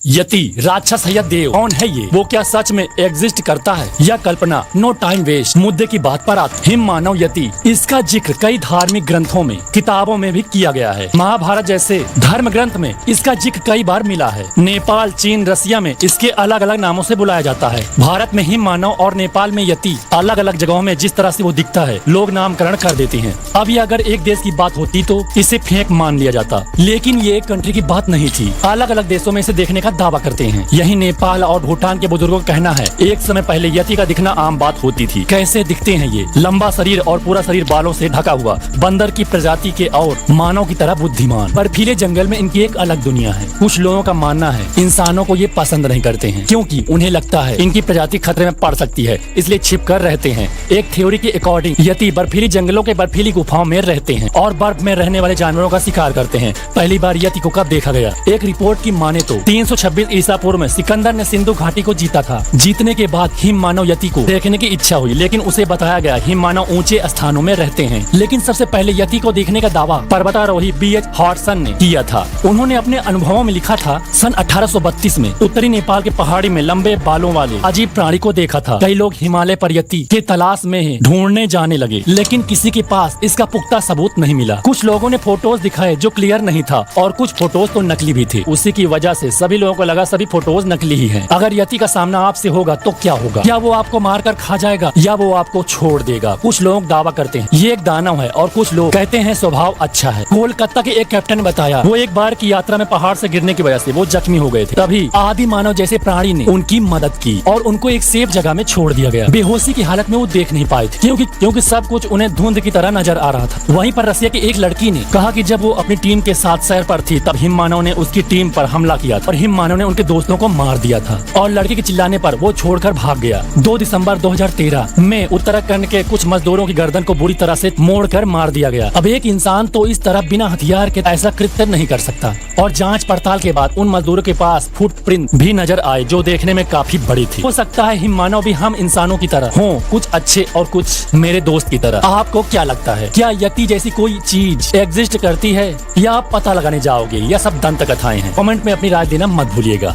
यति राक्षस है या देव, कौन है ये? वो क्या सच में एग्जिस्ट करता है या कल्पना? नो टाइम वेस्ट, मुद्दे की बात पर आते। हिम मानव यति, इसका जिक्र कई धार्मिक ग्रंथों में, किताबों में भी किया गया है। महाभारत जैसे धर्म ग्रंथ में इसका जिक्र कई बार मिला है। नेपाल, चीन, रसिया में इसके अलग अलग नामों से बुलाया जाता है। भारत में हिम मानव और नेपाल में यति, अलग अलग जगहों में जिस तरह से वो दिखता है लोग नामकरण कर देते हैं। अब ये अगर एक देश की बात होती तो इसे फेक मान लिया जाता, लेकिन ये एक कंट्री की बात नहीं थी। अलग अलग देशों में इसे देखने का दावा करते हैं। यही नेपाल और भूटान के बुजुर्गों का कहना है, एक समय पहले यति का दिखना आम बात होती थी। कैसे दिखते हैं ये? लंबा शरीर और पूरा शरीर बालों से ढका हुआ, बंदर की प्रजाति के और मानव की तरह बुद्धिमान। बर्फीले जंगल में इनकी एक अलग दुनिया है। कुछ लोगों का मानना है इंसानों को ये पसंद नहीं करते हैं, क्योंकि उन्हें लगता है इनकी प्रजाति खतरे में पड़ सकती है, इसलिए छिप कर रहते हैं। एक थ्योरी के अकॉर्डिंग यति बर्फीली जंगलों के बर्फीली गुफाओं में रहते हैं और बर्फ में रहने वाले जानवरों का शिकार करते हैं। पहली बार यति को कब देखा गया? एक रिपोर्ट की माने तो 326 ईसा पूर्व में सिकंदर ने सिंधु घाटी को जीता था। जीतने के बाद हिम मानव यति को देखने की इच्छा हुई, लेकिन उसे बताया गया हिम मानव ऊंचे स्थानों में रहते हैं। लेकिन सबसे पहले यति को देखने का दावा पर्वतारोही B.H. हॉडसन ने किया था। उन्होंने अपने अनुभवों में लिखा था, सन 1832 में उत्तरी नेपाल के पहाड़ी में लंबे बालों वाले अजीब प्राणी को देखा था। कई लोग हिमालय पर यति के तलाश में ही ढूंढने जाने लगे, लेकिन किसी के पास इसका पुख्ता सबूत नहीं मिला। कुछ लोगों ने फोटोज दिखाए जो क्लियर नहीं था, और कुछ फोटोज तो नकली भी थे। उसी की वजह से सभी लोगों को लगा सभी फोटोज नकली ही हैं। अगर यति का सामना आपसे होगा तो क्या होगा? क्या वो आपको मारकर खा जाएगा या वो आपको छोड़ देगा? कुछ लोग दावा करते हैं ये एक दानव है, और कुछ लोग कहते हैं स्वभाव अच्छा है। कोलकाता के एक कैप्टन ने बताया, वो एक बार की यात्रा में पहाड़ से गिरने की वजह से वो जख्मी हो गए थे। तभी आदि मानव जैसे प्राणी ने उनकी मदद की और उनको एक सेफ जगह में छोड़ दिया गया। बेहोशी की हालत में वो देख नहीं पाए थे, क्योंकि सब कुछ उन्हें धुंध की तरह नजर आ रहा था। वहीं पर रसिया की एक लड़की ने कहा कि जब वो अपनी टीम के साथ सैर पर थी, तब हिम मानव ने उसकी टीम पर हमला किया था और हिम मानव ने उनके दोस्तों को मार दिया था, और लड़की के चिल्लाने पर वो छोड़कर भाग गया। 2 दिसंबर 2013 में उत्तराखंड के कुछ मजदूरों की गर्दन को बुरी तरह से मोड़कर मार दिया गया। अब एक इंसान तो इस तरह बिना हथियार के ऐसा कृत्य नहीं कर सकता, और जांच पड़ताल के बाद उन मजदूरों के पास फुटप्रिंट भी नजर आए जो देखने में काफी बड़ी थी। हो सकता है हिम मानव भी हम इंसानों की तरह हों, कुछ अच्छे और कुछ मेरे दोस्त की तरह। आपको क्या लगता है, क्या यति जैसी कोई चीज एग्जिस्ट करती है, या आप पता लगाने जाओगे या सब दंत कथाएं हैं? कमेंट में अपनी राय देना मत भूलिएगा।